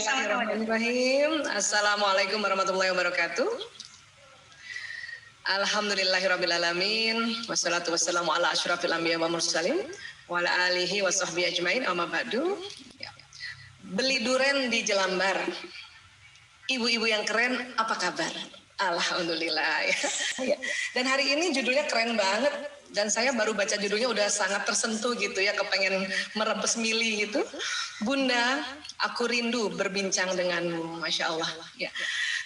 Bismillahirrahmanirrahim. Assalamualaikum warahmatullahi wabarakatuh. Alhamdulillahirrabbilalamin. Wassalatu wassalamu ala asyrafil anbiya wa mursalin wa ala alihi wa sahbihi ajmain, amma ba'du. Beli duren di Jelambar. Ibu-ibu yang keren, apa kabar? Alhamdulillah ya. Dan hari ini judulnya keren banget, dan saya baru baca judulnya udah sangat tersentuh gitu ya, kepengen merebes mili gitu. Bunda, aku rindu berbincang denganmu, Masya Allah ya.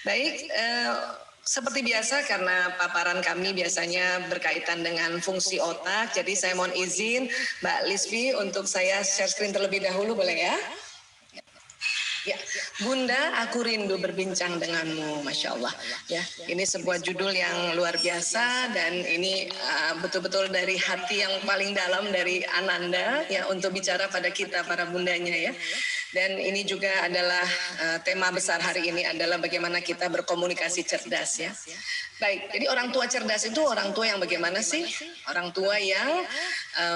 Baik, seperti biasa karena paparan kami biasanya berkaitan dengan fungsi otak, jadi saya mohon izin Mbak Lisvi untuk saya share screen terlebih dahulu, boleh ya? Ya, Bunda, aku rindu berbincang denganmu, Masya Allah. Ya, ini sebuah judul yang luar biasa, dan ini betul-betul dari hati yang paling dalam dari Ananda ya, untuk bicara pada kita para bundanya ya. Dan ini juga adalah tema besar hari ini adalah bagaimana kita berkomunikasi cerdas ya. Baik, jadi orang tua cerdas itu orang tua yang bagaimana sih? Orang tua yang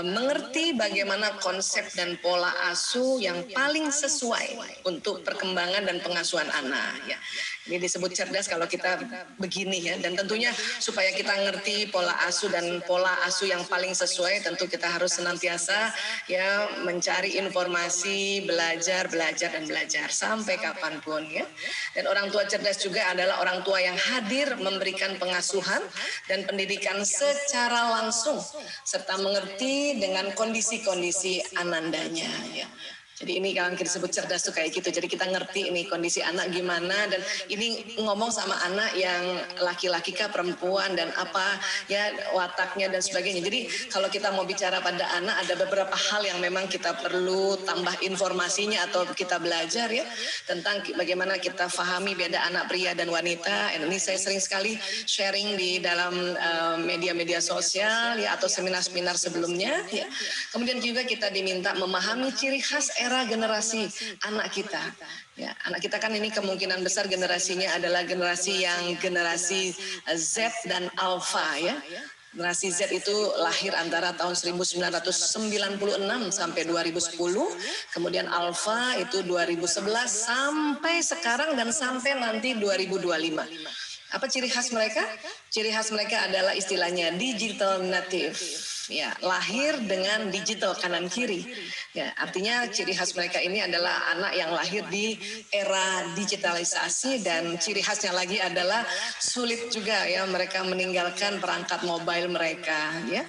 mengerti bagaimana konsep dan pola asuh yang paling sesuai untuk perkembangan dan pengasuhan anak ya. Ini disebut cerdas kalau kita begini ya, dan tentunya supaya kita ngerti pola asuh dan pola asuh yang paling sesuai, tentu kita harus senantiasa ya mencari informasi, belajar dan belajar sampai kapanpun ya. Dan orang tua cerdas juga adalah orang tua yang hadir memberikan pengasuhan dan pendidikan secara langsung serta mengerti dengan kondisi-kondisi anandanya ya. Jadi ini kalau kita sebut cerdas tuh kayak gitu. Jadi kita ngerti ini kondisi anak gimana, dan ini ngomong sama anak yang laki-laki kah perempuan dan apa ya wataknya dan sebagainya. Jadi kalau kita mau bicara pada anak, ada beberapa hal yang memang kita perlu tambah informasinya atau kita belajar ya tentang bagaimana kita fahami beda anak pria dan wanita. Ini saya sering sekali sharing di dalam media-media sosial ya atau seminar-seminar sebelumnya ya. Kemudian juga kita diminta memahami ciri khas era generasi anak kita ya. Anak kita kan ini kemungkinan besar generasinya adalah generasi Z dan Alpha ya. Generasi Z itu lahir antara tahun 1996 sampai 2010, kemudian Alpha itu 2011 sampai sekarang dan sampai nanti 2025. Apa ciri khas mereka? Ciri khas mereka adalah istilahnya digital native. Ya, lahir dengan digital kanan kiri. Ya, artinya ciri khas mereka ini adalah anak yang lahir di era digitalisasi, dan ciri khasnya lagi adalah sulit juga ya mereka meninggalkan perangkat mobile mereka ya.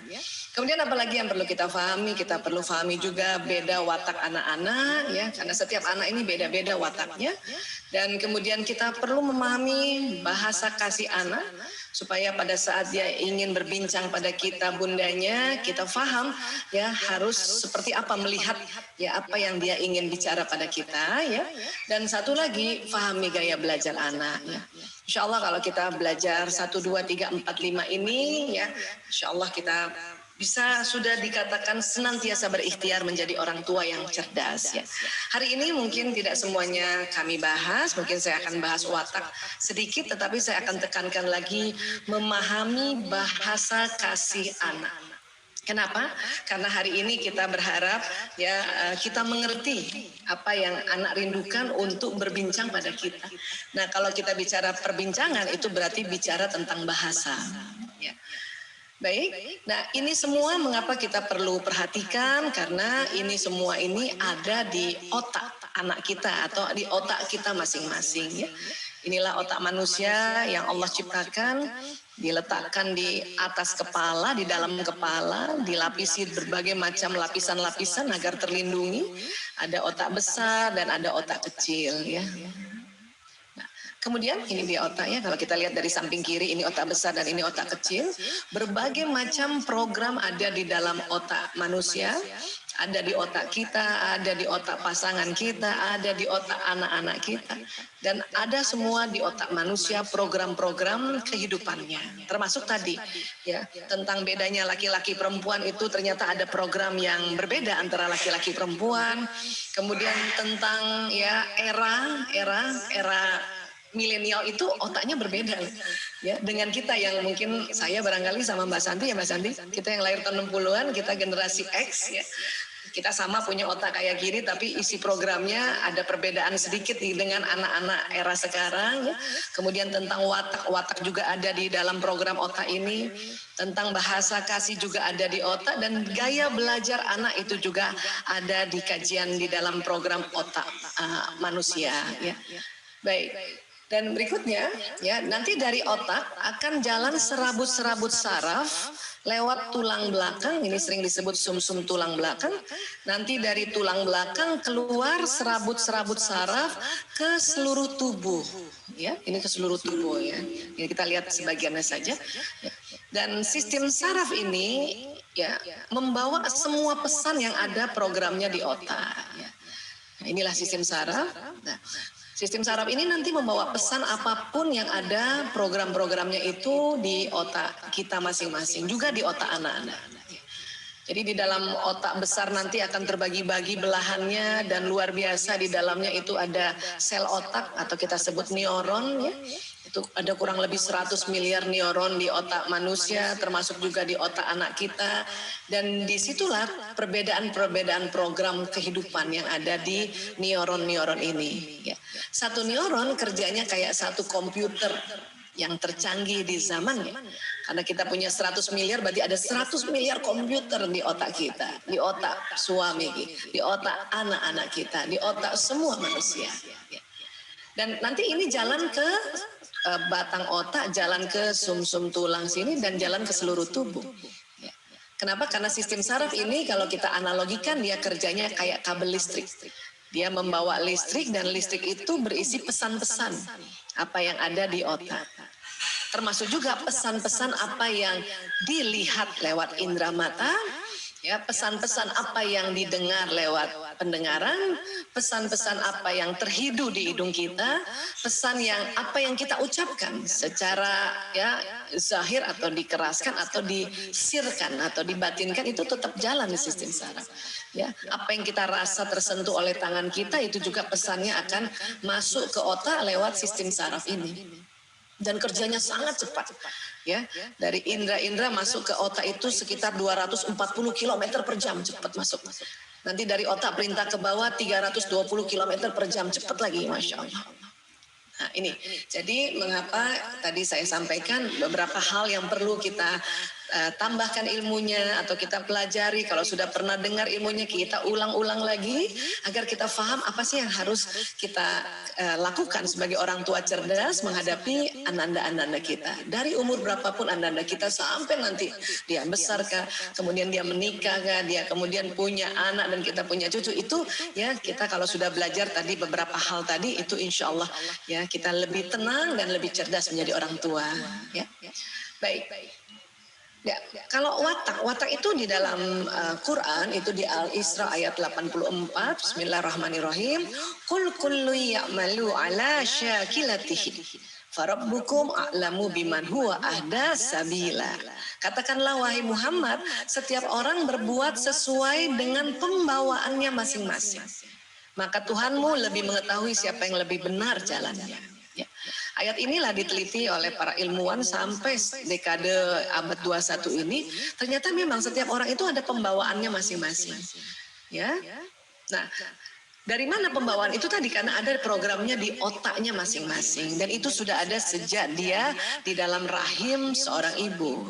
Kemudian apalagi yang perlu kita pahami? Kita perlu pahami juga beda watak anak-anak ya, karena setiap anak ini beda-beda wataknya. Dan kemudian kita perlu memahami bahasa kasih anak supaya pada saat dia ingin berbincang pada kita bundanya, kita paham ya harus seperti apa melihat ya apa yang dia ingin bicara pada kita ya. Dan satu lagi, pahami gaya belajar anak ya. Insya Allah kalau kita belajar 1, 2, 3, 4, 5 ini ya, insya Allah kita bisa sudah dikatakan senantiasa berikhtiar menjadi orang tua yang cerdas ya. Hari ini mungkin tidak semuanya kami bahas, mungkin saya akan bahas watak sedikit, tetapi saya akan tekankan lagi memahami bahasa kasih anak. Kenapa? Karena hari ini kita berharap ya kita mengerti apa yang anak rindukan untuk berbincang pada kita. Nah, kalau kita bicara perbincangan itu berarti bicara tentang bahasa ya. Baik, nah ini semua mengapa kita perlu perhatikan, karena ini semua ini ada di otak anak kita atau di otak kita masing-masing ya. Inilah otak manusia yang Allah ciptakan, diletakkan di atas kepala, di dalam kepala, dilapisi berbagai macam lapisan-lapisan agar terlindungi. Ada otak besar dan ada otak kecil ya. Kemudian ini dia otaknya, kalau kita lihat dari samping kiri ini otak besar dan ini otak kecil. Berbagai macam program ada di dalam otak manusia, ada di otak kita, ada di otak pasangan kita, ada di otak anak-anak kita. Dan ada semua di otak manusia program-program kehidupannya. Termasuk tadi ya, tentang bedanya laki-laki perempuan itu ternyata ada program yang berbeda antara laki-laki perempuan. Kemudian tentang ya era milenial itu otaknya berbeda ya dengan kita yang mungkin saya barangkali sama Mbak Santi ya, Mbak Santi kita yang lahir tahun 60-an, kita generasi X ya. Kita sama punya otak kayak gini, tapi isi programnya ada perbedaan sedikit nih dengan anak-anak era sekarang. Ya. Kemudian tentang watak juga ada di dalam program otak ini. Tentang bahasa kasih juga ada di otak, dan gaya belajar anak itu juga ada di kajian di dalam program otak manusia. Ya. Baik. Dan berikutnya, ya nanti dari otak akan jalan serabut-serabut saraf lewat tulang belakang, ini sering disebut sumsum tulang belakang. Nanti dari tulang belakang keluar serabut-serabut saraf ke seluruh tubuh, ya ini ke seluruh tubuh ya. Ini kita lihat sebagiannya saja. Dan sistem saraf ini ya membawa semua pesan yang ada programnya di otak. Nah, inilah sistem saraf. Nah, sistem saraf ini nanti membawa pesan apapun yang ada program-programnya itu di otak kita masing-masing, juga di otak anak-anak. Jadi di dalam otak besar nanti akan terbagi-bagi belahannya, dan luar biasa di dalamnya itu ada sel otak atau kita sebut neuron ya. Itu ada kurang lebih 100 miliar neuron di otak manusia, termasuk juga di otak anak kita. Dan disitulah perbedaan-perbedaan program kehidupan yang ada di neuron-neuron ini. Ya. Satu neuron kerjanya kayak satu komputer yang tercanggih di zamannya. Karena kita punya 100 miliar, berarti ada 100 miliar komputer di otak kita. Di otak suami, di otak anak-anak kita, di otak semua manusia. Dan nanti ini jalan ke batang otak, jalan ke sumsum tulang sini, dan jalan ke seluruh tubuh. Kenapa? Karena sistem saraf ini kalau kita analogikan dia kerjanya kayak kabel listrik. Dia membawa listrik, dan listrik itu berisi pesan-pesan apa yang ada di otak. Termasuk juga pesan-pesan apa yang dilihat lewat indera mata, ya pesan-pesan apa yang didengar lewat pendengaran, pesan-pesan apa yang terhidu di hidung kita, pesan yang apa yang kita ucapkan secara ya zahir atau dikeraskan atau disirkan atau dibatinkan, itu tetap jalan di sistem saraf. Ya, apa yang kita rasa tersentuh oleh tangan kita itu juga pesannya akan masuk ke otak lewat sistem saraf ini. Dan kerjanya sangat cepat. Ya, dari indera-indera masuk ke otak itu sekitar 240 km per jam, cepat masuk. Nanti dari otak perintah ke bawah 320 km per jam, cepat lagi, Masya Allah. Nah ini, jadi mengapa tadi saya sampaikan beberapa hal yang perlu kita tambahkan ilmunya atau kita pelajari. Kalau sudah pernah dengar ilmunya, kita ulang-ulang lagi agar kita paham apa sih yang harus kita lakukan sebagai orang tua cerdas menghadapi anak-anak kita. Dari umur berapapun anak-anak kita sampai nanti dia besar kah, kemudian dia menikah kah, dia kemudian punya anak dan kita punya cucu, itu ya kita kalau sudah belajar tadi beberapa hal tadi, itu insya Allah ya kita lebih tenang dan lebih cerdas menjadi orang tua. Ya, baik. Ya, kalau watak itu di dalam Quran itu di Al-Isra ayat 84, Bismillahirrahmanirrahim. Qul kullu ya'malu ala syakilatihi farabbukum a'lamu biman huwa ahda sabila. Katakanlah wahai Muhammad, setiap orang berbuat sesuai dengan pembawaannya masing-masing. Maka Tuhanmu lebih mengetahui siapa yang lebih benar jalannya. Ya. Ayat inilah diteliti oleh para ilmuwan sampai dekade abad 21 ini. Ternyata memang setiap orang itu ada pembawaannya masing-masing. Ya. Nah, dari mana pembawaan itu tadi? Karena ada programnya di otaknya masing-masing, dan itu sudah ada sejak dia di dalam rahim seorang ibu.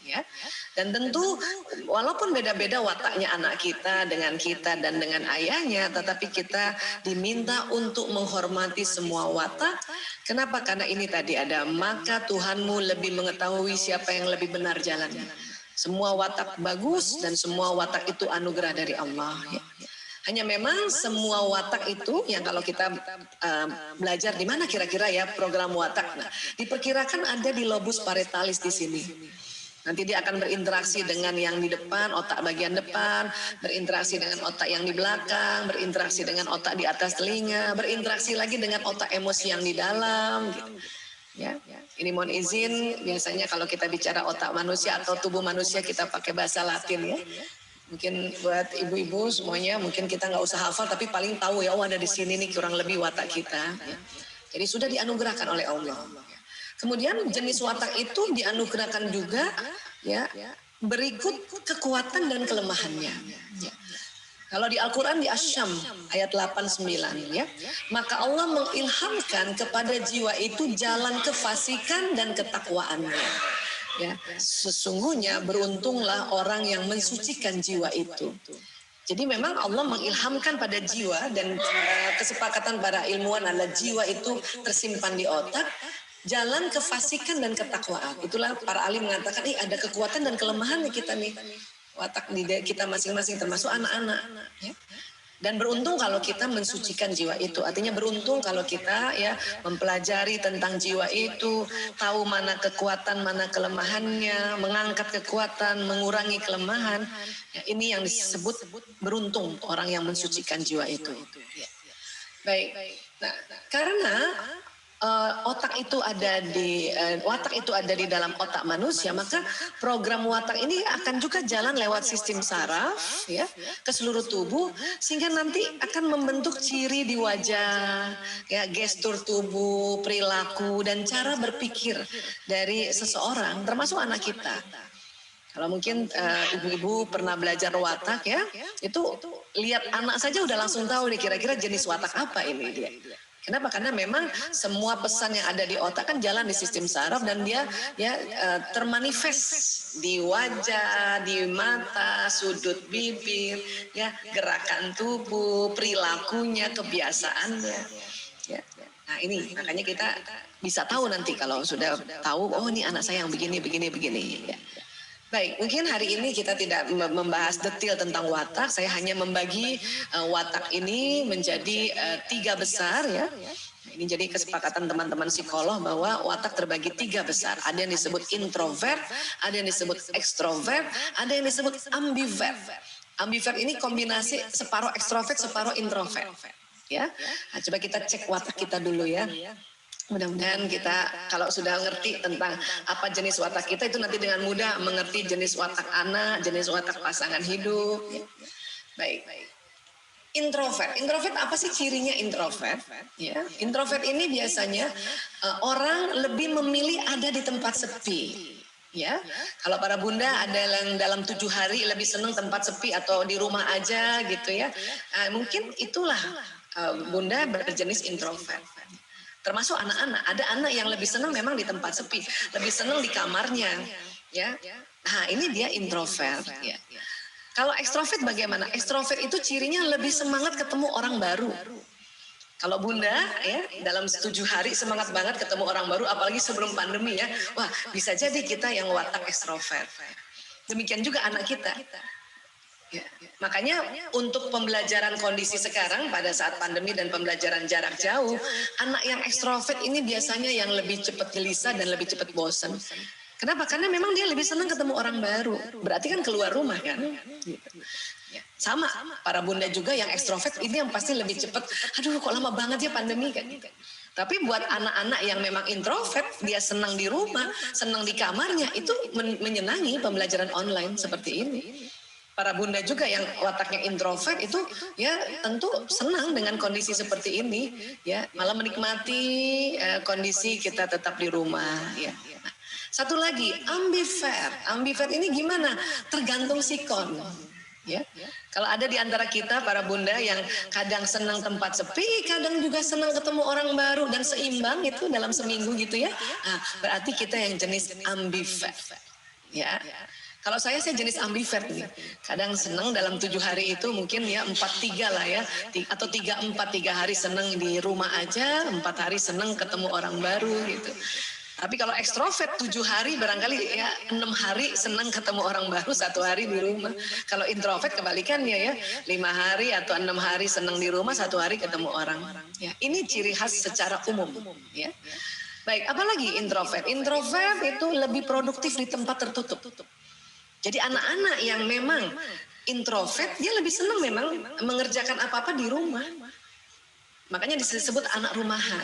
Ya. Dan tentu walaupun beda-beda wataknya anak kita dan dengan ayahnya, tetapi kita diminta untuk menghormati semua watak. Kenapa? Karena ini tadi ada, maka Tuhanmu lebih mengetahui siapa yang lebih benar jalannya. Semua watak bagus dan semua watak itu anugerah dari Allah. Ya. Hanya memang semua watak itu yang kalau kita belajar di mana kira-kira ya program watak, nah, diperkirakan ada di lobus parietalis di sini. Nanti dia akan berinteraksi dengan yang di depan, otak bagian depan, berinteraksi dengan otak yang di belakang, berinteraksi dengan otak di atas telinga, berinteraksi lagi dengan otak emosi yang di dalam. Gitu. Ya, ini mohon izin, biasanya kalau kita bicara otak manusia atau tubuh manusia kita pakai bahasa Latin ya. Mungkin buat ibu-ibu semuanya, mungkin kita nggak usah hafal, tapi paling tahu ya, oh ada di sini nih kurang lebih watak kita. Ya. Jadi sudah dianugerahkan oleh Allah. Kemudian jenis watak itu dianugerahkan juga ya berikut kekuatan dan kelemahannya. Ya. Kalau di Al-Quran di Asy-Syam ayat 89 ya, maka Allah mengilhamkan kepada jiwa itu jalan kefasikan dan ketakwaannya. Ya, sesungguhnya beruntunglah orang yang mensucikan jiwa itu. Jadi memang Allah mengilhamkan pada jiwa dan kesepakatan para ilmuwan adalah jiwa itu tersimpan di otak. Jalan kefasikan dan ketakwaan. Itulah para alim mengatakan, ada kekuatan dan kelemahan nih kita nih. Watak di kita masing-masing termasuk anak-anak. Ya. Dan beruntung kalau kita mensucikan jiwa itu. Artinya beruntung kalau kita ya mempelajari tentang jiwa itu, tahu mana kekuatan, mana kelemahannya, mengangkat kekuatan, mengurangi kelemahan. Ya, ini yang disebut beruntung orang yang mensucikan jiwa itu. Ya. Baik. Nah, karena watak itu ada di dalam otak manusia, maka program watak ini akan juga jalan lewat sistem saraf ya ke seluruh tubuh, sehingga nanti akan membentuk ciri di wajah ya, gestur tubuh, perilaku dan cara berpikir dari seseorang, termasuk anak kita. Kalau mungkin ibu-ibu pernah belajar watak ya, itu lihat anak saja udah langsung tahu nih kira-kira jenis watak apa ini dia. Kenapa? Karena memang semua pesan yang ada di otak kan jalan di sistem saraf dan dia ya termanifest di wajah, di mata, sudut bibir, ya gerakan tubuh, perilakunya, kebiasaannya. Ya. Nah ini makanya kita bisa tahu nanti kalau sudah tahu, oh ini anak saya yang begini. Ya. Baik, mungkin hari ini kita tidak membahas detail tentang watak. Saya hanya membagi watak ini menjadi 3 besar ya. Ini jadi kesepakatan teman-teman psikolog bahwa watak terbagi 3 besar. Ada yang disebut introvert, ada yang disebut ekstrovert, ada yang disebut ambivert. Ambivert ini kombinasi separuh ekstrovert, separuh introvert. Ya, nah, coba kita cek watak kita dulu ya. Mudah-mudahan kita kalau sudah ngerti tentang apa jenis watak kita, itu nanti dengan mudah mengerti jenis watak anak, jenis watak pasangan hidup. Ya. Baik. Introvert. Introvert apa sih cirinya introvert? Ya. Introvert ini biasanya orang lebih memilih ada di tempat sepi. Ya, kalau para bunda ada yang dalam 7 hari lebih senang tempat sepi atau di rumah aja gitu ya. Mungkin itulah bunda berjenis introvert. Termasuk anak-anak, ada anak yang lebih senang memang di tempat sepi, lebih senang di kamarnya, ya. Nah ini dia introvert. Ya. Kalau ekstrovert bagaimana? Ekstrovert itu cirinya lebih semangat ketemu orang baru. Kalau bunda ya dalam 7 hari semangat banget ketemu orang baru, apalagi sebelum pandemi ya, wah bisa jadi kita yang watak ekstrovert. Demikian juga anak kita. Ya. Makanya untuk pembelajaran kondisi sekarang pada saat pandemi dan pembelajaran jarak jauh, anak yang ekstrovert ini biasanya yang lebih cepat gelisah dan lebih cepat bosan. Kenapa? Karena memang dia lebih senang ketemu orang baru. Berarti kan keluar rumah kan. Sama para bunda juga yang ekstrovert ini yang pasti lebih cepat. Aduh kok lama banget ya pandemi kan. Tapi buat anak-anak yang memang introvert, dia senang di rumah, senang di kamarnya, itu menyenangi pembelajaran online seperti ini. Para bunda juga yang wataknya introvert itu ya tentu senang dengan kondisi seperti ini ya, malah menikmati kondisi kita tetap di rumah ya. Satu lagi ambivert. Ambivert ini gimana? Tergantung sikon ya. Kalau ada di antara kita para bunda yang kadang senang tempat sepi, kadang juga senang ketemu orang baru dan seimbang itu dalam seminggu gitu ya. Nah, berarti kita yang jenis ambivert ya. Kalau saya jenis ambivert nih. Kadang senang dalam 7 hari itu mungkin ya 4-3 lah ya. Atau 3-4, 3 hari senang di rumah aja, 4 hari senang ketemu orang baru gitu. Tapi kalau ekstrovert 7 hari barangkali ya 6 hari senang ketemu orang baru, 1 hari di rumah. Kalau introvert kebalikannya ya, 5 hari atau 6 hari senang di rumah, 1 hari ketemu orang. Ya, ini ciri khas secara umum ya. Baik, apalagi introvert? Introvert itu lebih produktif di tempat tertutup. Jadi anak-anak yang memang introvert, dia lebih senang memang mengerjakan apa-apa di rumah. Makanya disebut anak rumahan.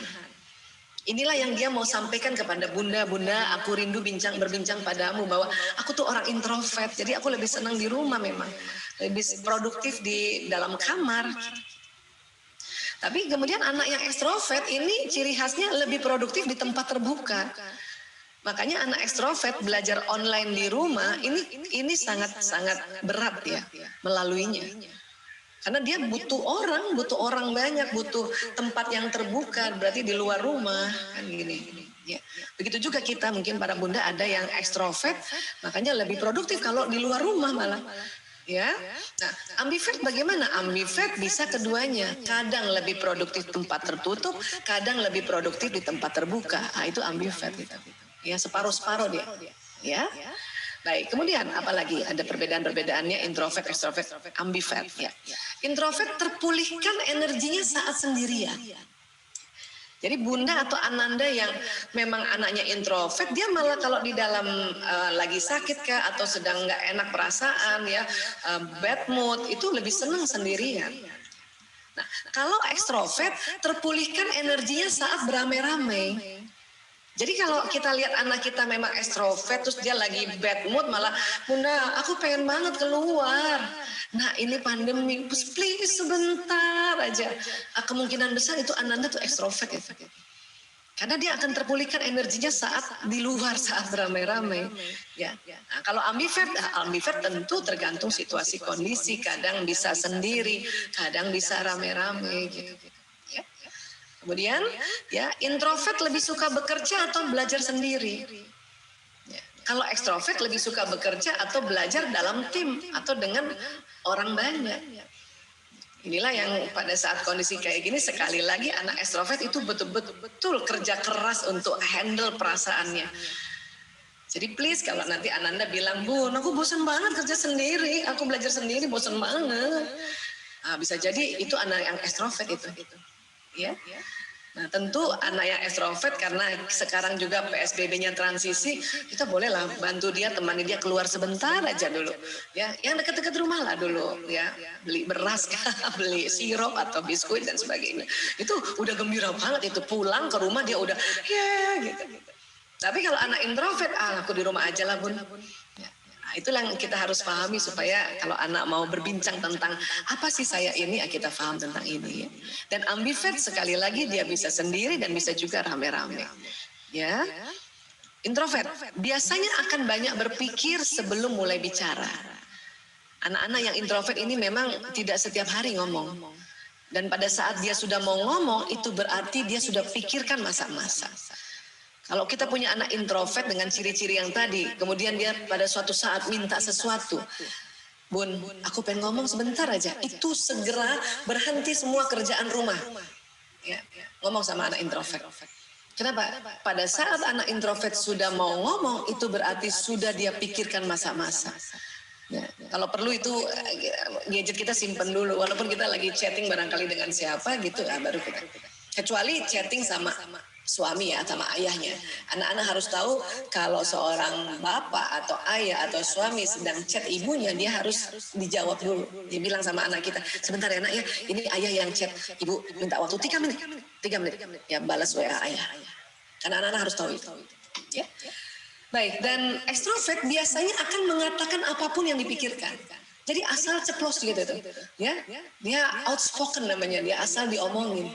Inilah yang dia mau sampaikan kepada bunda-bunda, aku rindu berbincang padamu bahwa aku tuh orang introvert, jadi aku lebih senang di rumah memang. Lebih produktif di dalam kamar. Tapi kemudian anak yang ekstrovert ini ciri khasnya lebih produktif di tempat terbuka. Makanya anak ekstrovert belajar online di rumah ini sangat berat ya melaluinya. Karena dia butuh orang banyak, butuh tempat yang terbuka, berarti di luar rumah kan gini. Ya. Begitu juga kita, mungkin para bunda ada yang ekstrovert, makanya lebih produktif kalau di luar rumah malah. Ya, nah ambivert bagaimana? Ambivert bisa keduanya. Kadang lebih produktif tempat tertutup, kadang lebih produktif di tempat terbuka. Nah, itu ambivert gitu. Ya, separuh-separuh dia. Ya. Baik, kemudian apalagi ada perbedaan-perbedaannya introvert, extrovert, ambivert. Ya. Introvert terpulihkan energinya saat sendirian. Jadi bunda atau ananda yang memang anaknya introvert, dia malah kalau di dalam lagi sakit kah atau sedang nggak enak perasaan ya, bad mood, itu lebih senang sendirian. Nah, kalau ekstrovert terpulihkan energinya saat beramai-ramai. Jadi kalau kita lihat anak kita memang ekstrovert, terus dia lagi bad mood, malah bunda aku pengen banget keluar. Nah ini pandemi, please sebentar aja. Kemungkinan besar itu ananda tuh ekstrovert ya. Karena dia akan terpulihkan energinya saat di luar, saat beramai-ramai. Ya. Nah, kalau ambivert tentu tergantung situasi kondisi. Kadang bisa sendiri, kadang bisa rame-rame gitu. Kemudian ya introvert lebih suka bekerja atau belajar sendiri. Ya. Kalau ekstrovert lebih suka bekerja atau belajar dalam tim atau dengan orang banyak. Inilah yang pada saat kondisi kayak gini sekali lagi anak ekstrovert itu betul-betul kerja keras untuk handle perasaannya. Jadi please kalau nanti Ananda bilang, "Bu, aku bosan banget kerja sendiri, aku belajar sendiri bosan banget." Nah, bisa jadi itu anak yang ekstrovert itu. Ya. Nah tentu anak yang ekstrovert karena sekarang juga PSBB-nya transisi, kita bolehlah bantu dia, temani dia keluar sebentar aja dulu, ya, yang dekat-dekat rumah lah dulu, ya, beli beras, beli sirup atau biskuit dan sebagainya. Itu udah gembira banget itu, pulang ke rumah dia udah, ya gitu. Tapi kalau anak introvert, aku di rumah aja lah bun. Ya. Itulah yang kita harus pahami supaya kalau anak mau berbincang tentang apa sih saya ini, kita paham tentang ini. Ya. Dan ambivert sekali lagi dia bisa sendiri dan bisa juga rame-rame. Ya, introvert biasanya akan banyak berpikir sebelum mulai bicara. Anak-anak yang introvert ini memang tidak setiap hari ngomong. Dan pada saat dia sudah mau ngomong, itu berarti dia sudah pikirkan masa-masa. Kalau kita punya anak introvert dengan ciri-ciri yang tadi, kemudian dia pada suatu saat minta sesuatu, bun, aku pengen ngomong sebentar aja, itu segera berhenti semua kerjaan rumah. Ya, ngomong sama anak introvert. Kenapa? Pada saat anak introvert sudah mau ngomong, itu berarti sudah dia pikirkan masa-masa. Ya, kalau perlu itu gadget kita simpen dulu, walaupun kita lagi chatting barangkali dengan siapa gitu, baru kita. Kecuali chatting sama suami ya, sama ayahnya. Anak-anak harus tahu kalau seorang bapak atau ayah atau suami sedang chat ibunya, dia harus dijawab dulu. Dia bilang sama anak kita, sebentar ya nak ya, ini ayah yang chat, ibu minta waktu 3 menit. 3 menit, ya balas WA ayah. Karena anak-anak harus tahu itu. Ya. Baik, dan ekstrovert biasanya akan mengatakan apapun yang dipikirkan. Jadi asal ceplos gitu tuh. Ya, dia outspoken namanya, dia asal diomongin.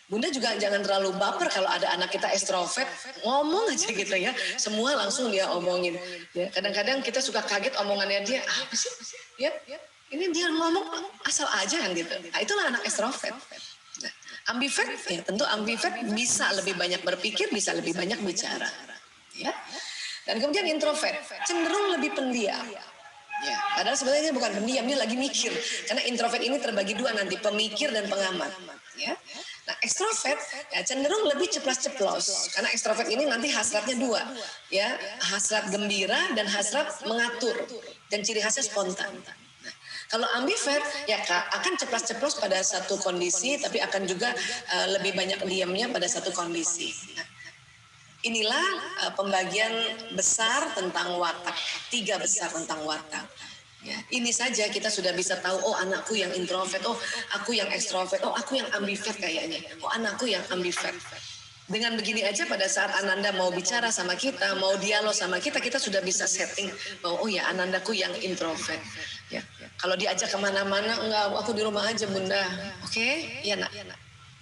Bunda juga jangan terlalu baper kalau ada anak kita ekstrovert, ngomong aja gitu ya, semua langsung dia omongin. Ya, kadang-kadang kita suka kaget omongannya dia, apa sih? Ya, ini dia ngomong asal aja kan gitu. Nah, itulah anak ekstrovert. Nah, ambivert, ya tentu ambivert bisa lebih banyak berpikir, bisa lebih banyak bicara. Ya. Dan kemudian introvert, cenderung lebih pendiam. Ya, padahal sebenarnya bukan pendiam, dia lagi mikir. Karena introvert ini terbagi dua nanti, pemikir dan pengamat. Ya. Nah, ekstrovert ya cenderung lebih ceplas-ceplos. Karena ekstrovert ini nanti hasratnya dua, ya, hasrat gembira dan hasrat mengatur. Dan ciri khasnya spontan. Nah, kalau ambivert ya akan ceplas-ceplos pada satu kondisi, tapi akan juga lebih banyak diamnya pada satu kondisi. Nah, inilah pembagian besar tentang watak, 3 besar tentang watak. Ya, ini saja kita sudah bisa tahu, oh anakku yang introvert, oh aku yang ekstrovert, oh aku yang ambivert kayaknya, oh anakku yang ambivert. Dengan begini aja pada saat Ananda mau bicara sama kita, mau dialog sama kita, kita sudah bisa setting bahwa oh ya Anandaku yang introvert. Ya, kalau diajak kemana-mana, enggak, aku di rumah aja bunda. Oke, ya nak,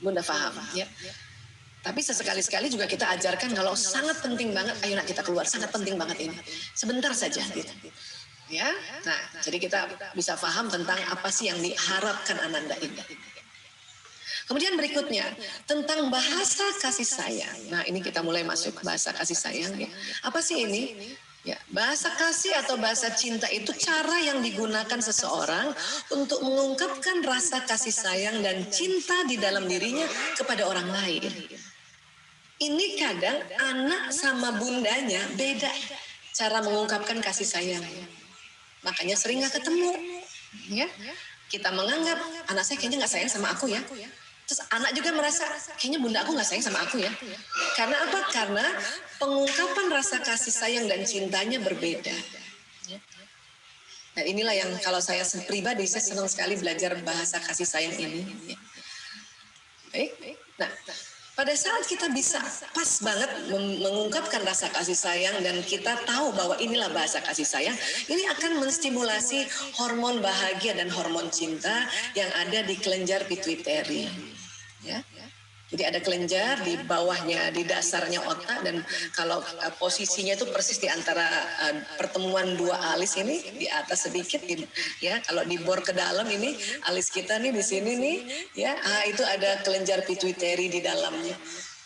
bunda paham. Ya. Tapi sesekali-sekali juga kita ajarkan kalau sangat penting banget, ayo nak kita keluar, sangat penting banget ini. Sebentar saja gitu. Ya, nah jadi kita bisa paham tentang apa sih yang diharapkan Ananda ini. Kemudian berikutnya tentang bahasa kasih sayang. Nah ini kita mulai masuk bahasa kasih sayang ya. Apa sih ini? Ya, bahasa kasih atau bahasa cinta itu cara yang digunakan seseorang untuk mengungkapkan rasa kasih sayang dan cinta di dalam dirinya kepada orang lain. Ini kadang anak sama bundanya beda cara mengungkapkan kasih sayang. Makanya sering nggak ketemu. Ya, kita menganggap anak saya kayaknya nggak sayang sama aku ya. Terus anak juga merasa kayaknya bunda aku nggak sayang sama aku ya. Karena apa? Karena pengungkapan rasa kasih sayang dan cintanya berbeda. Dan inilah yang kalau saya pribadi saya senang sekali belajar bahasa kasih sayang ini. Baik. Nah, pada saat kita bisa pas banget mengungkapkan rasa kasih sayang dan kita tahu bahwa inilah bahasa kasih sayang, ini akan menstimulasi hormon bahagia dan hormon cinta yang ada di kelenjar pituitari. Ya. Jadi ada kelenjar di bawahnya, di dasarnya otak, dan kalau posisinya itu persis di antara pertemuan dua alis ini, di atas sedikit, ya kalau dibor ke dalam ini alis kita nih di sini nih, ya itu ada kelenjar pituitari di dalamnya.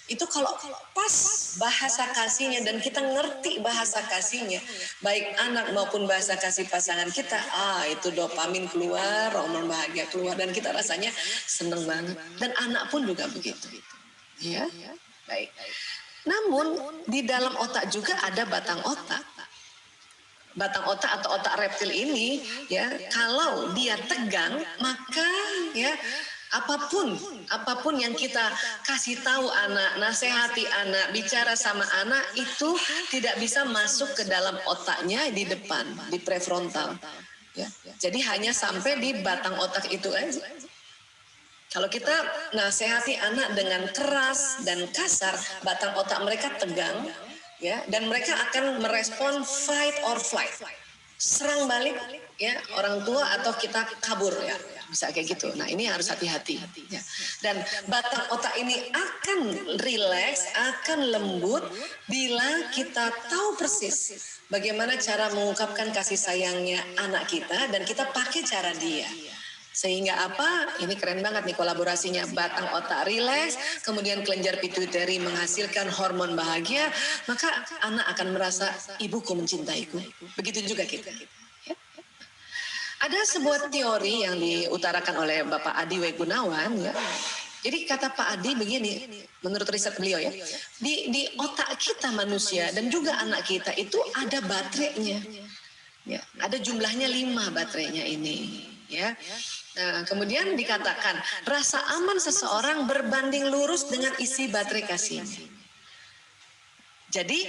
Itu kalau pas bahasa kasihnya dan kita ngerti bahasa kasihnya, baik anak maupun bahasa kasih pasangan kita, itu dopamin keluar, hormon bahagia keluar, dan kita rasanya seneng banget. Dan anak pun juga begitu. Ya, baik. Namun di dalam otak juga ada batang otak. Batang otak atau otak reptil ini, ya, kalau dia tegang, maka ya apapun yang kita kasih tahu anak, nasihati anak, bicara sama anak itu tidak bisa masuk ke dalam otaknya di depan, di prefrontal. Ya. Jadi hanya sampai di batang otak itu aja. Kalau kita nasihati anak dengan keras dan kasar, batang otak mereka tegang, ya, dan mereka akan merespon fight or flight, serang balik, ya, orang tua atau kita kabur, ya. Bisa kayak gitu. Nah ini harus hati-hati. Ya. Dan batang otak ini akan rileks, akan lembut bila kita tahu persis bagaimana cara mengungkapkan kasih sayangnya anak kita dan kita pakai cara dia. Sehingga apa? Ini keren banget nih kolaborasinya. Batang otak rileks, kemudian kelenjar pituitari menghasilkan hormon bahagia, maka anak akan merasa ibuku mencintaiku. Begitu juga kita. Ada sebuah teori yang diutarakan oleh Bapak Adi W. Gunawan, ya. Jadi kata Pak Adi begini, menurut riset beliau ya, di otak kita manusia dan juga anak kita itu ada baterainya, ya, ada jumlahnya 5 baterainya ini, ya. Nah, kemudian dikatakan rasa aman seseorang berbanding lurus dengan isi baterai kasihnya. Jadi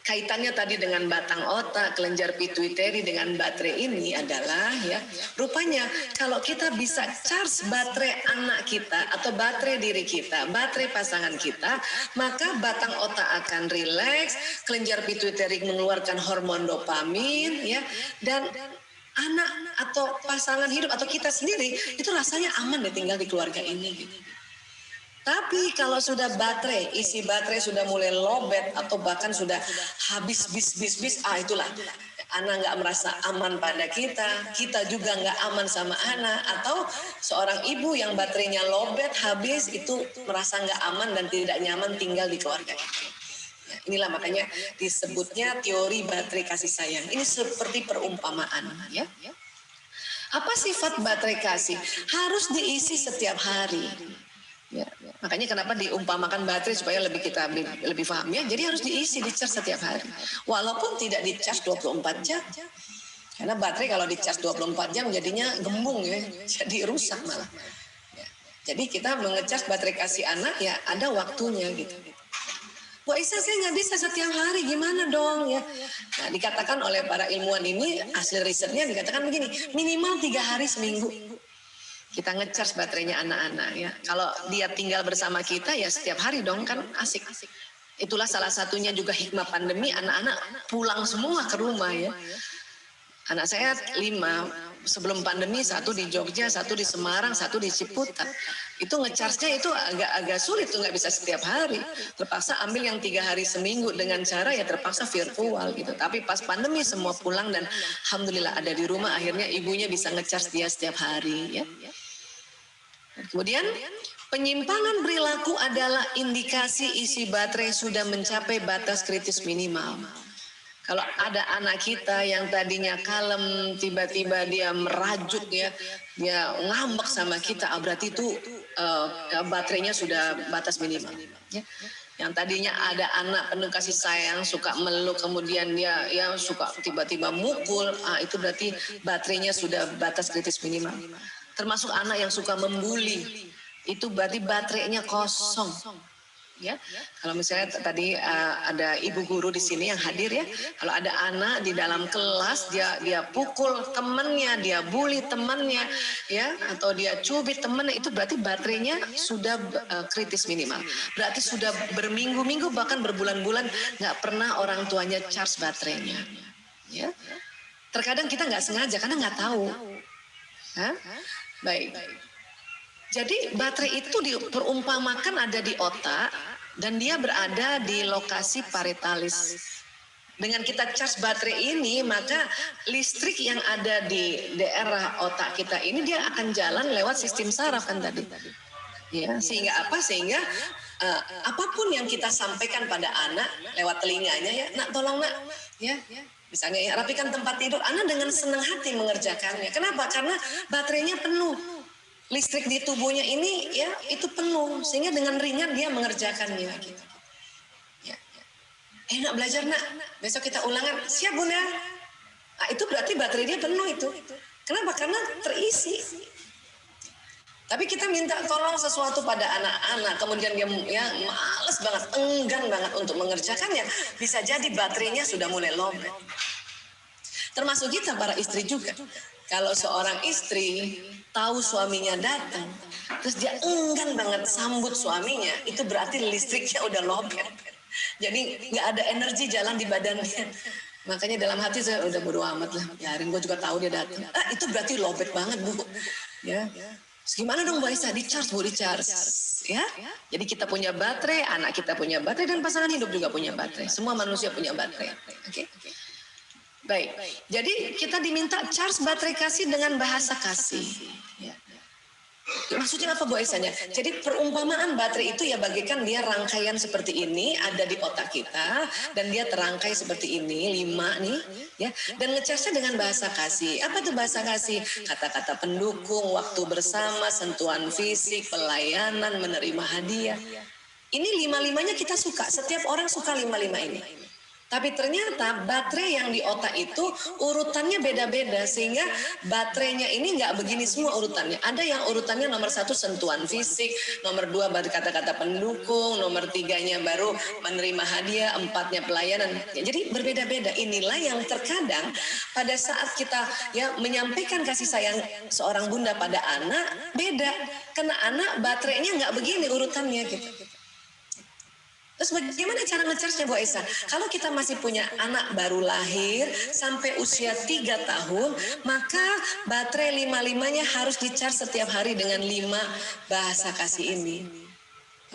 kaitannya tadi dengan batang otak, kelenjar pituitari dengan baterai ini adalah, ya, rupanya kalau kita bisa charge baterai anak kita atau baterai diri kita, baterai pasangan kita, maka batang otak akan rileks, kelenjar pituitari mengeluarkan hormon dopamin, ya, dan anak atau pasangan hidup atau kita sendiri itu rasanya aman deh tinggal di keluarga ini, gitu. Tapi kalau sudah isi baterai sudah mulai lowbat atau bahkan sudah habis bis, itulah anak nggak merasa aman pada kita juga nggak aman sama anak, atau seorang ibu yang baterainya lowbat habis itu merasa nggak aman dan tidak nyaman tinggal di keluarga itu. Ya, inilah makanya disebutnya teori baterai kasih sayang. Ini seperti perumpamaan, ya. Apa sifat baterai kasih? Harus diisi setiap hari. Ya, makanya kenapa diumpamakan baterai supaya kita lebih paham, ya. Jadi harus dicas setiap hari. Walaupun tidak dicas 24 jam. Karena baterai kalau dicas 24 jam jadinya gembung, ya. Jadi rusak malah. Ya. Jadi kita mengecas baterai kasih anak, ya ada waktunya gitu. Wah, Isa, saya nggak bisa setiap hari, gimana dong, ya? Nah, dikatakan oleh para ilmuwan ini, hasil risetnya dikatakan begini, minimal 3 hari seminggu. Kita ngecas baterainya anak-anak, ya. Kalau dia tinggal bersama kita ya setiap hari dong, kan asik. Itulah salah satunya juga hikmah pandemi, anak-anak pulang semua ke rumah, ya. Anak saya 5, sebelum pandemi, satu di Jogja, satu di Semarang, satu di Ciputat. Itu ngecharge-nya itu agak sulit tuh, nggak bisa setiap hari. Terpaksa ambil yang 3 hari seminggu dengan cara ya terpaksa virtual gitu. Tapi pas pandemi semua pulang dan alhamdulillah ada di rumah, akhirnya ibunya bisa ngecharge dia setiap hari ya. Kemudian penyimpangan perilaku adalah indikasi isi baterai sudah mencapai batas kritis minimal. Kalau ada anak kita yang tadinya kalem, tiba-tiba dia merajuk ya, dia ngambek sama kita, berarti itu baterainya sudah batas minimal. Ya. Yang tadinya ada anak penuh kasih sayang, suka meluk, kemudian dia ya suka tiba-tiba mukul, itu berarti baterainya sudah batas kritis minimal. Termasuk anak yang suka membuli, itu berarti baterainya kosong. Ya, kalau misalnya tadi ada ibu guru di sini yang hadir ya, kalau ada anak di dalam kelas dia pukul temannya, dia bully temannya, ya, atau dia cubit temannya, itu berarti baterainya sudah kritis minimal. Berarti sudah berminggu-minggu bahkan berbulan-bulan nggak pernah orang tuanya charge baterainya. Ya, terkadang kita nggak sengaja karena nggak tahu. Hah? Baik. Jadi baterai itu diperumpamakan ada di otak dan dia berada di lokasi parietalis. Dengan kita charge baterai ini, maka listrik yang ada di daerah otak kita ini dia akan jalan lewat sistem saraf kan tadi. Ya, sehingga apa? Sehingga apapun yang kita sampaikan pada anak lewat telinganya ya, nak tolong nak, ya. Misalnya ya, rapikan tempat tidur, anak dengan senang hati mengerjakannya. Kenapa? Karena baterainya penuh. Listrik di tubuhnya ini ya itu penuh, sehingga dengan ringan dia mengerjakannya gitu. Ya. Nak belajar nak, besok kita ulangan, siap bunda. Itu berarti baterai dia penuh itu. Kenapa? Karena terisi. Tapi kita minta tolong sesuatu pada anak-anak, kemudian dia ya malas banget, enggan banget untuk mengerjakannya, bisa jadi baterainya sudah mulai lowbat. Termasuk kita para istri juga. Kalau seorang istri tahu suaminya datang, terus dia enggan banget sambut suaminya, itu berarti listriknya udah lowbat. Jadi nggak ada energi jalan di badannya. Makanya dalam hati saya udah bodo amat lah, biarin, gue juga tahu dia datang. Itu berarti lowbat banget bu. Ya. Gimana dong Bu Aisyah? Di-charge Bu, di-charge. Ya. Jadi kita punya baterai, anak kita punya baterai, dan pasangan hidup juga punya baterai. Semua manusia punya baterai. Oke. Baik, jadi kita diminta charge baterai kasih dengan bahasa kasih. Ya. Maksudnya apa Bu Aisyahnya? Jadi perumpamaan baterai itu ya bagaikan dia rangkaian seperti ini ada di otak kita dan dia terangkai seperti ini 5 nih, ya. Dan ngecharge dengan bahasa kasih. Apa itu bahasa kasih? Kata-kata pendukung, waktu bersama, sentuhan fisik, pelayanan, menerima hadiah. Ini 5-5-nya kita suka. Setiap orang suka 5-5 ini. Tapi ternyata baterai yang di otak itu urutannya beda-beda sehingga baterainya ini nggak begini semua urutannya. Ada yang urutannya nomor 1 sentuhan fisik, nomor 2 baru kata-kata pendukung, nomor 3-nya baru menerima hadiah, 4-nya pelayanan. Ya, jadi berbeda-beda. Inilah yang terkadang pada saat kita ya menyampaikan kasih sayang seorang bunda pada anak beda. Karena anak baterainya nggak begini urutannya gitu. Terus bagaimana cara nge-charge-nya Bu Aisyah? Kalau kita masih punya anak baru lahir sampai usia 3 tahun, maka baterai 5-5-nya harus di-charge setiap hari dengan 5 bahasa kasih ini.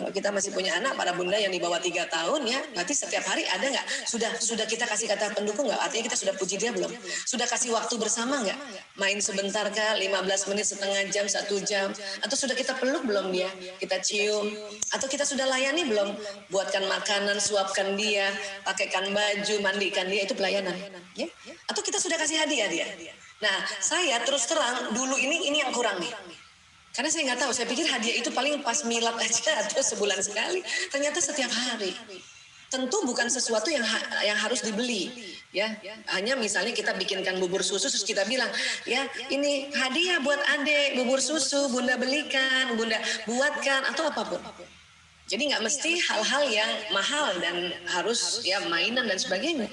Kalau kita masih punya anak, para bunda yang di bawah 3 tahun ya, berarti setiap hari ada nggak? Sudah kita kasih kata pendukung nggak? Artinya kita sudah puji dia belum? Sudah kasih waktu bersama nggak? Main sebentar kah? 15 menit, setengah jam, 1 jam? Atau sudah kita peluk belum dia? Kita cium? Atau kita sudah layani belum? Buatkan makanan, suapkan dia, pakaikan baju, mandikan dia, itu pelayanan. Ya? Atau kita sudah kasih hadiah dia? Nah, saya terus terang dulu ini yang kurang nih. Karena saya nggak tahu, saya pikir hadiah itu paling pas milad aja atau sebulan sekali. Ternyata setiap hari. Tentu bukan sesuatu yang harus dibeli, ya. Hanya misalnya kita bikinkan bubur susu, terus kita bilang, ya ini hadiah buat adik, bubur susu, bunda belikan, bunda buatkan, atau apapun. Jadi nggak mesti hal-hal yang mahal dan harus ya mainan dan sebagainya.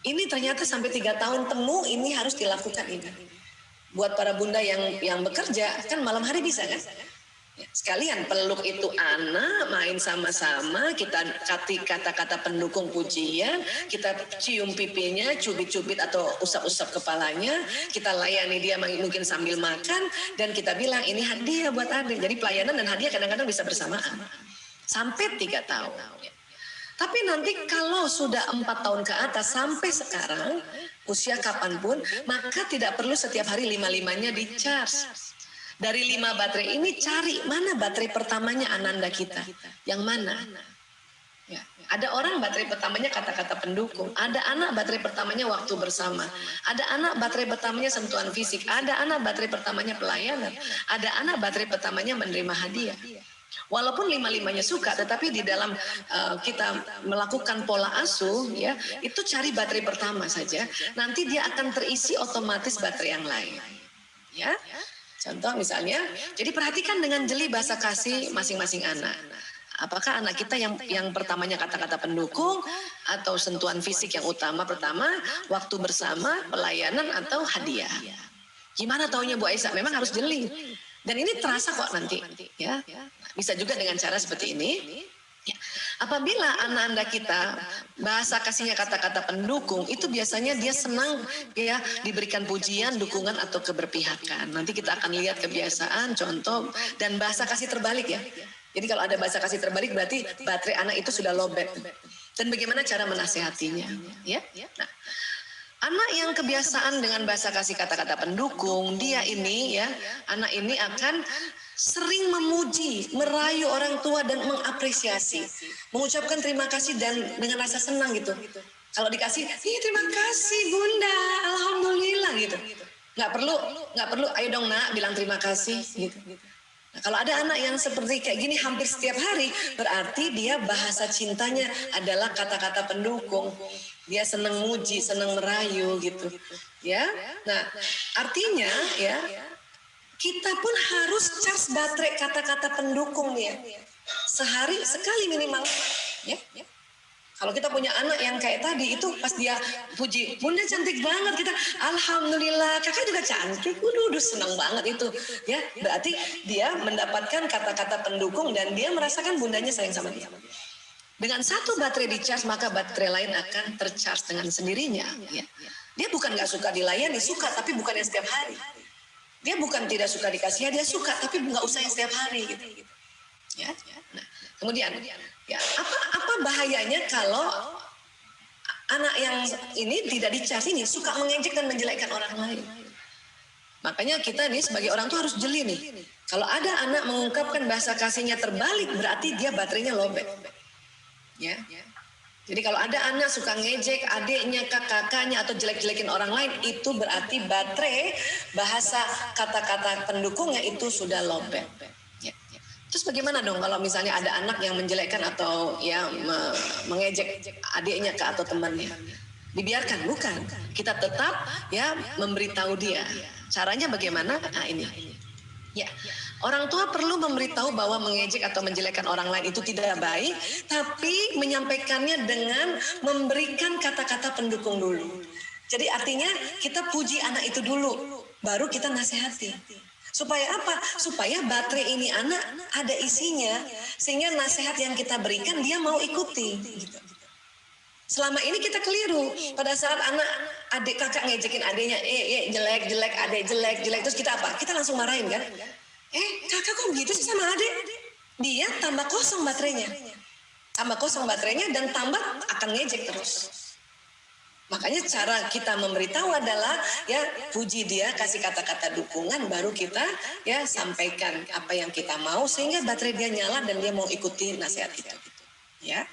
Ini ternyata sampai 3 tahun temu ini harus dilakukan ini. Buat para bunda yang bekerja kan malam hari bisa kan? Sekalian peluk itu anak, main sama-sama, kita kasih kata-kata pendukung pujian, kita cium pipinya, cubit-cubit atau usap-usap kepalanya, kita layani dia mungkin sambil makan, dan kita bilang ini hadiah buat adik. Jadi pelayanan dan hadiah kadang-kadang bisa bersamaan. Sampai 3 tahun. Tapi nanti kalau sudah 4 tahun ke atas sampai sekarang, usia kapanpun, maka tidak perlu setiap hari 5-5-nya di-charge. Dari 5 baterai ini cari mana baterai pertamanya Ananda kita. Yang mana? Ya. Ada orang baterai pertamanya kata-kata pendukung. Ada anak baterai pertamanya waktu bersama. Ada anak baterai pertamanya sentuhan fisik. Ada anak baterai pertamanya pelayanan. Ada anak baterai pertamanya menerima hadiah. Walaupun 5-5-nya suka, tetapi di dalam kita melakukan pola asuh, ya, itu cari baterai pertama saja. Nanti dia akan terisi otomatis baterai yang lain. Ya. Contoh misalnya, jadi perhatikan dengan jeli bahasa kasih masing-masing anak. Apakah anak kita yang pertamanya kata-kata pendukung atau sentuhan fisik yang utama pertama, waktu bersama, pelayanan atau hadiah. Gimana taunya Bu Aisyah? Memang harus jeli. Dan ini terasa kok nanti, ya. Bisa juga dengan cara seperti ini. Ya. Apabila anak Anda kita bahasa kasihnya kata-kata pendukung, itu biasanya dia senang ya diberikan pujian, dukungan atau keberpihakan. Nanti kita akan lihat kebiasaan, contoh, dan bahasa kasih terbalik ya. Jadi kalau ada bahasa kasih terbalik berarti baterai anak itu sudah lowbat. Dan bagaimana cara menasehatinya, ya? Nah, anak yang kebiasaan dengan bahasa kasih kata-kata pendukung, dia ini ya, anak ini akan sering memuji, merayu orang tua dan mengapresiasi, mengucapkan terima kasih dan dengan rasa senang gitu. Kalau dikasih, terima kasih Bunda, alhamdulillah gitu. Nggak perlu, ayo dong nak bilang terima kasih gitu. Nah, kalau ada anak yang seperti kayak gini hampir setiap hari, berarti dia bahasa cintanya adalah kata-kata pendukung. Dia senang muji, senang merayu gitu. Ya, nah artinya ya. Kita pun harus charge baterai kata-kata pendukung ya. Sehari sekali minimal. Ya. Kalau kita punya anak yang kayak tadi itu pas dia puji, Bunda cantik banget kita. Alhamdulillah, kakak juga cantik. Udah senang banget itu. Ya, berarti dia mendapatkan kata-kata pendukung dan dia merasakan bundanya sayang sama dia. Dengan satu baterai di-charge maka baterai lain akan tercharge dengan sendirinya. Ya. Dia bukan nggak suka dilayani, suka tapi bukan yang setiap hari. Dia bukan tidak suka dikasih, dia suka, tapi nggak usah yang setiap hari gitu. Ya. Nah, kemudian, ya apa bahayanya kalau anak yang ini tidak dicas ini suka mengejek dan menjelekkan orang lain? Makanya kita nih sebagai orang tua harus jeli nih. Kalau ada anak mengungkapkan bahasa kasihnya terbalik, berarti dia baterainya lowbat. Ya. Jadi kalau ada anak suka ngejek adiknya, kakaknya atau jelek-jelekin orang lain, itu berarti baterai bahasa kata-kata pendukungnya itu sudah lowbat. Ya. Terus bagaimana dong kalau misalnya ada anak yang menjelekkan atau ya mengejek adiknya atau temannya? Dibiarkan? Bukan. Kita tetap ya memberitahu dia. Caranya bagaimana? Nah ini. Ya. Orang tua perlu memberitahu bahwa mengejek atau menjelekkan orang lain itu tidak baik, tapi menyampaikannya dengan memberikan kata-kata pendukung dulu. Jadi artinya kita puji anak itu dulu, baru kita nasihati. Supaya apa? Supaya baterai ini anak ada isinya, sehingga nasihat yang kita berikan dia mau ikuti. Gitu. Selama ini kita keliru. Pada saat adik kakak ngejekin adiknya, jelek, adik jelek, terus kita apa? Kita langsung marahin kan? Kakak kok begitu sih sama adik? Dia tambah kosong baterainya. Tambah kosong baterainya dan tambah akan ngejek terus. Makanya cara kita memberitahu adalah ya puji dia, kasih kata-kata dukungan, baru kita ya sampaikan apa yang kita mau sehingga baterai dia nyala dan dia mau ikuti nasihat itu. Ya.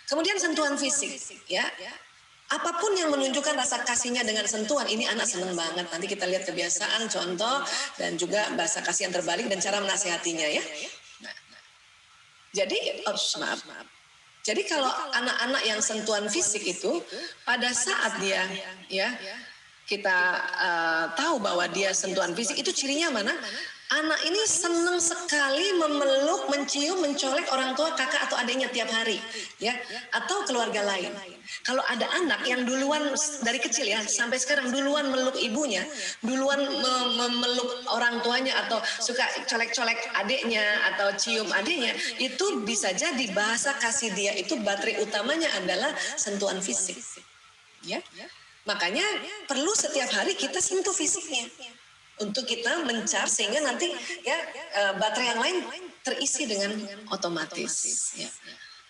Kemudian sentuhan fisik, ya. Apapun yang menunjukkan rasa kasihnya dengan sentuhan, ini anak senang banget. Nanti kita lihat kebiasaan, contoh, dan juga bahasa kasih yang terbalik dan cara menasihatinya ya. Nah, jadi, maaf. Jadi kalau anak-anak yang sentuhan fisik itu, pada saat dia, ya, kita tahu bahwa dia sentuhan fisik, itu cirinya mana? Anak ini senang sekali memeluk, mencium, mencolek orang tua, kakak atau adiknya tiap hari, ya, atau keluarga lain. Kalau ada anak yang duluan dari kecil ya, sampai sekarang duluan meluk ibunya, duluan memeluk orang tuanya atau suka colek-colek adiknya atau cium adiknya, itu bisa jadi bahasa kasih dia itu baterai utamanya adalah sentuhan fisik, ya. Makanya perlu setiap hari kita sentuh fisiknya untuk kita men-charge sehingga nanti ya baterai yang lain terisi dengan otomatis. Ya.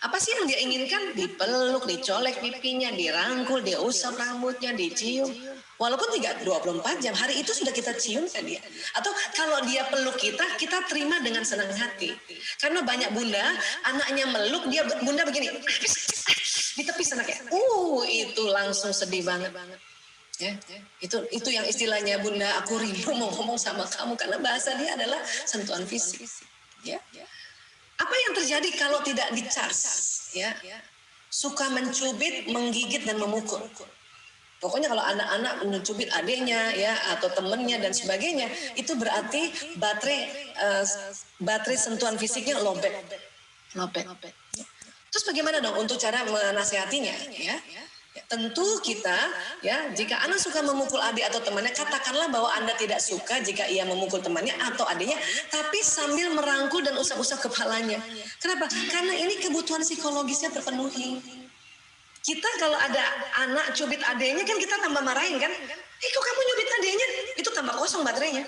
Apa sih yang dia inginkan? Dipeluk, dicolek pipinya, dirangkul, dia usap rambutnya, dicium. Walaupun 24 jam, hari itu sudah kita cium kan dia. Atau kalau dia peluk kita, kita terima dengan senang hati. Karena banyak bunda, anaknya meluk, bunda begini, ditepis anaknya. Itu langsung sedih banget. Ya, itu yang istilahnya bunda aku rindu mau ngomong sama kamu karena bahasa dia adalah sentuhan fisik. Ya. Apa yang terjadi kalau tidak di-charge? Ya. Suka mencubit, menggigit dan memukul. Pokoknya kalau anak-anak mencubit adiknya ya atau temennya dan sebagainya, itu berarti baterai sentuhan fisiknya lobet. Terus bagaimana dong untuk cara menasehatinya? Ya. Tentu kita ya jika anak suka memukul adik atau temannya, katakanlah bahwa Anda tidak suka jika ia memukul temannya atau adiknya, tapi sambil merangkul dan usap-usap kepalanya. Kenapa? Karena ini kebutuhan psikologisnya terpenuhi. Kita kalau ada anak cubit adiknya kan kita tambah marahin kan? Kok kamu nyubit adiknya? Itu tambah kosong baterainya.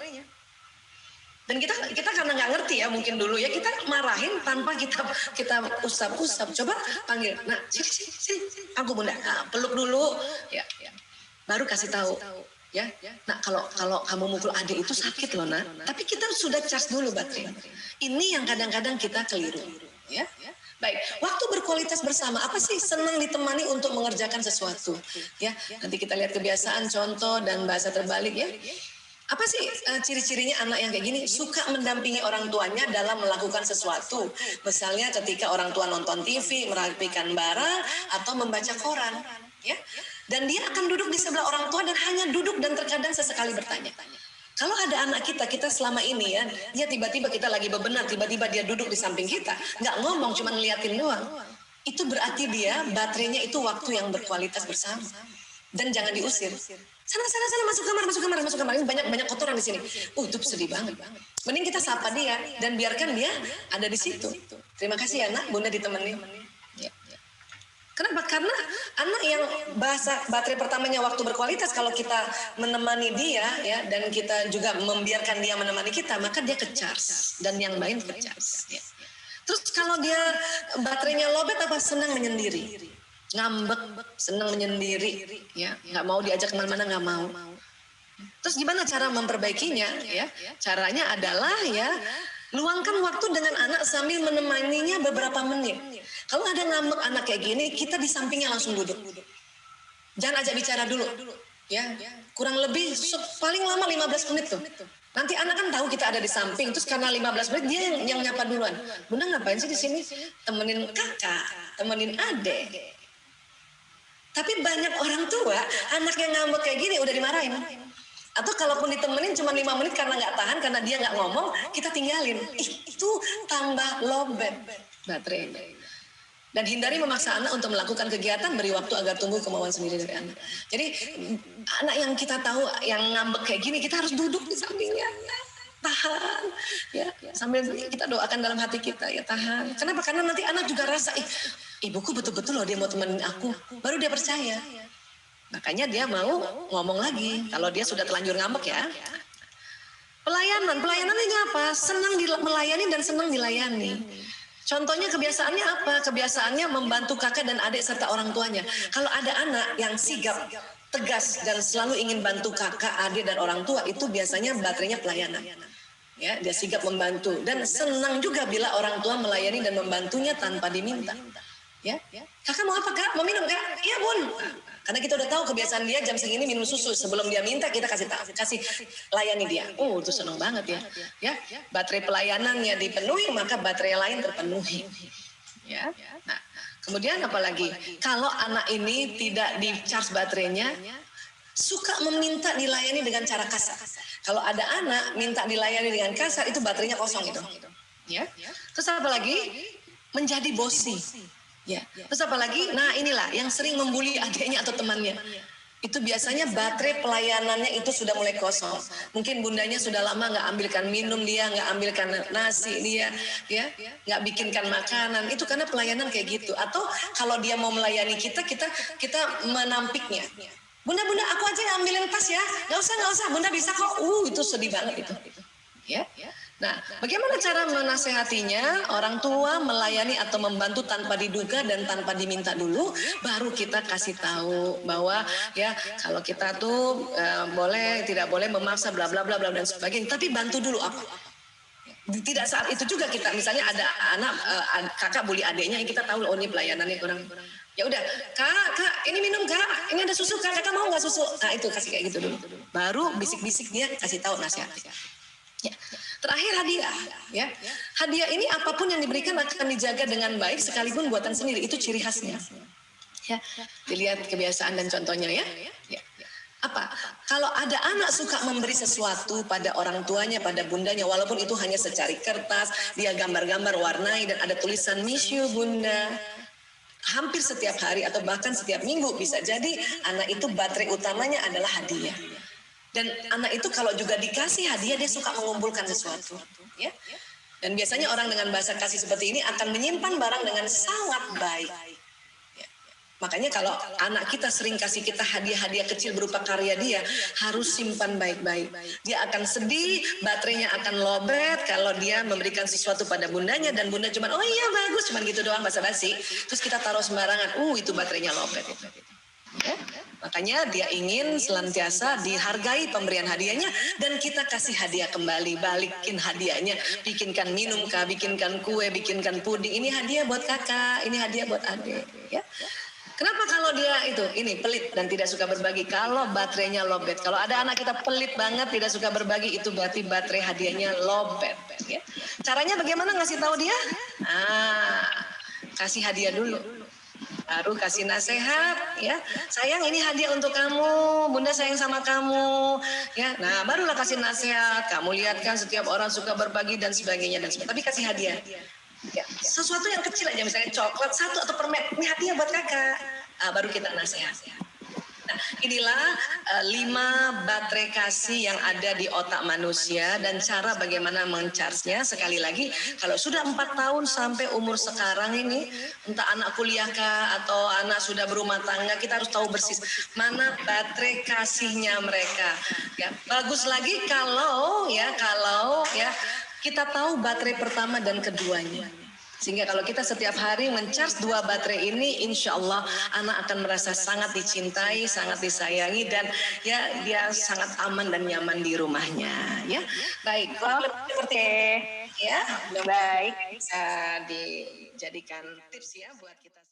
Dan kita karena nggak ngerti ya mungkin dulu ya kita marahin tanpa kita usap-usap. Coba panggil, nah sini, aku bunda, peluk dulu, ya, baru kasih tahu, ya. Nah kalau kamu mukul adik itu sakit loh nak. Tapi kita sudah charge dulu baterai. Ini yang kadang-kadang kita keliru, ya. Baik, waktu berkualitas bersama apa sih? Senang ditemani untuk mengerjakan sesuatu, ya. Nanti kita lihat kebiasaan, contoh dan bahasa terbalik ya. Apa sih ciri-cirinya anak yang kayak gini? Suka mendampingi orang tuanya dalam melakukan sesuatu. Misalnya ketika orang tua nonton TV, merapikan barang, atau membaca koran. Ya? Dan dia akan duduk di sebelah orang tua dan hanya duduk dan terkadang sesekali bertanya. Kalau ada anak kita selama ini ya, dia tiba-tiba kita lagi bebenah, tiba-tiba dia duduk di samping kita. Nggak ngomong, cuma ngeliatin doang. Itu berarti dia baterainya itu waktu yang berkualitas bersama. Dan jangan diusir. Sana masuk kamar. Ini banyak kotoran di sini. Itu sedih banget. Mending kita sapa dia dan biarkan dia ada di situ. Terima kasih ya nak, bunda ditemenin. Ya. Kenapa? Karena anak yang bahasa baterai pertamanya waktu berkualitas, kalau kita menemani dia ya dan kita juga membiarkan dia menemani kita, maka dia ke-charge dan yang lain ke-charge. Ya. Terus kalau dia baterainya lobet apa? Senang menyendiri. Ngambek, senang menyendiri, ya, nggak mau diajak kemana-mana, nggak mau. Terus gimana cara memperbaikinya? Ya, caranya adalah ya luangkan waktu dengan anak sambil menemaninya beberapa menit. Kalau ada ngambek anak kayak gini, kita di sampingnya langsung duduk. Jangan ajak bicara dulu, ya. Kurang lebih paling lama 15 menit tuh. Nanti anak kan tahu kita ada di samping, terus karena 15 menit dia yang nyapa duluan. Bunda ngapain sih di sini? Temenin kakak, temenin adik. Tapi banyak orang tua, anak yang ngambek kayak gini udah dimarahin. Atau kalaupun ditemenin cuma 5 menit karena nggak tahan, karena dia nggak ngomong, kita tinggalin. Itu tambah lobet baterai. Dan hindari memaksa anak untuk melakukan kegiatan, beri waktu agar tumbuh kemauan sendiri dari anak. Jadi anak yang kita tahu yang ngambek kayak gini, kita harus duduk di sampingnya. Tahan, ya. Sambil kita doakan dalam hati kita, ya tahan. Kenapa? Karena nanti anak juga rasa, ibuku betul-betul loh dia mau temenin aku, baru dia percaya. Makanya dia mau ngomong lagi kalau dia sudah terlanjur ngambek ya. Pelayanannya apa? Senang melayani dan senang dilayani. Contohnya kebiasaannya apa? Kebiasaannya membantu kakak dan adik serta orang tuanya. Kalau ada anak yang sigap, tegas dan selalu ingin bantu kakak, adik dan orang tua, itu biasanya baterainya pelayanan. Ya, dia sigap membantu dan senang juga bila orang tua melayani dan membantunya tanpa diminta. Ya, kakak mau apa kak? Mau minum kak? Iya bun. Karena kita udah tahu kebiasaan dia jam segini minum susu. Sebelum dia minta kita kasih layani dia. Itu senang banget ya. Ya, baterai pelayanannya dipenuhi maka baterai lain terpenuhi. Ya. Nah, kemudian apa lagi? Kalau anak ini tidak di charge baterainya, suka meminta dilayani dengan cara kasar. Kalau ada anak minta dilayani dengan kasar, itu baterainya kosong itu. Ya. Terus apa lagi? Menjadi bosi. Ya. Terus apa lagi? Nah, inilah yang sering membuli adiknya atau temannya. Itu biasanya baterai pelayanannya itu sudah mulai kosong. Mungkin bundanya sudah lama nggak ambilkan minum dia, nggak ambilkan nasi dia, ya, nggak bikinkan makanan. Itu karena pelayanan kayak gitu. Atau kalau dia mau melayani kita menampiknya. Bunda, aku aja yang ambilin tas ya. Nggak usah. Bunda bisa kok. Itu sedih banget itu. Ya. Nah, bagaimana cara menasehatinya? Orang tua melayani atau membantu tanpa diduga dan tanpa diminta dulu, baru kita kasih tahu bahwa ya kalau kita tuh boleh tidak boleh memaksa bla bla bla dan sebagainya, tapi bantu dulu apa? Tidak saat itu juga kita misalnya ada anak kakak bully adiknya, yang kita tahu oh ini pelayanannya kurang. Ya udah, kak, ini minum kak, ini ada susu kak, kakak mau nggak susu? Nah itu kasih kayak gitu dulu. Baru bisik-bisik dia kasih tahu nasihat. Ya. Terakhir hadiah, ya. Hadiah ini apapun yang diberikan akan dijaga dengan baik sekalipun buatan sendiri, itu ciri khasnya. Ya, dilihat kebiasaan dan contohnya ya. Ya. Apa? Kalau ada anak suka memberi sesuatu pada orang tuanya, pada bundanya, walaupun itu hanya secari kertas, dia gambar-gambar warnai dan ada tulisan miss you bunda. Hampir setiap hari atau bahkan setiap minggu bisa jadi anak itu baterai utamanya adalah hadiah. Dan anak itu kalau juga dikasih hadiah, dia suka mengumpulkan sesuatu. Ya? Dan biasanya orang dengan bahasa kasih seperti ini akan menyimpan barang dengan sangat baik. Ya. Makanya kalau anak kita sering kasih kita hadiah-hadiah kecil berupa karya dia, harus simpan baik-baik. Dia akan sedih, baterainya akan lowbat kalau dia memberikan sesuatu pada bundanya, dan bunda cuma, oh iya bagus, cuma gitu doang basa-basi. Terus kita taruh sembarangan, itu baterainya lowbat. Ya? Makanya dia ingin senantiasa dihargai pemberian hadiahnya, dan kita kasih hadiah kembali, balikin hadiahnya, bikinkan minum kak, bikinkan kue, bikinkan puding, ini hadiah buat kakak, ini hadiah buat adik. Ya. Kenapa kalau dia ini pelit dan tidak suka berbagi? Kalau baterainya lowbat, kalau ada anak kita pelit banget, tidak suka berbagi, itu berarti baterai hadiahnya lowbat. Ya. Caranya bagaimana ngasih tahu dia? Kasih hadiah dulu. Baru kasih nasihat, ya sayang ini hadiah untuk kamu, bunda sayang sama kamu, ya. Nah barulah kasih nasihat. Kamu lihat kan setiap orang suka berbagi dan sebagainya dan sebagainya. Tapi kasih hadiah, ya. Sesuatu yang kecil aja, misalnya coklat 1 atau permen, ini hadiah buat kakak. Baru kita nasihat. Nah, inilah 5 baterai kasih yang ada di otak manusia dan cara bagaimana mencharge-nya. Sekali lagi, kalau sudah 4 tahun sampai umur sekarang ini, entah anak kuliah kah atau anak sudah berumah tangga, kita harus tahu persis mana baterai kasihnya mereka. Ya, bagus lagi kalau kita tahu baterai pertama dan keduanya. Sehingga kalau kita setiap hari mencharge 2 baterai ini, insya Allah anak akan merasa sangat dicintai, sangat disayangi, dan ya dia sangat aman dan nyaman di rumahnya. Ya, baik. Seperti ya, baik. Bisa dijadikan tips ya buat kita.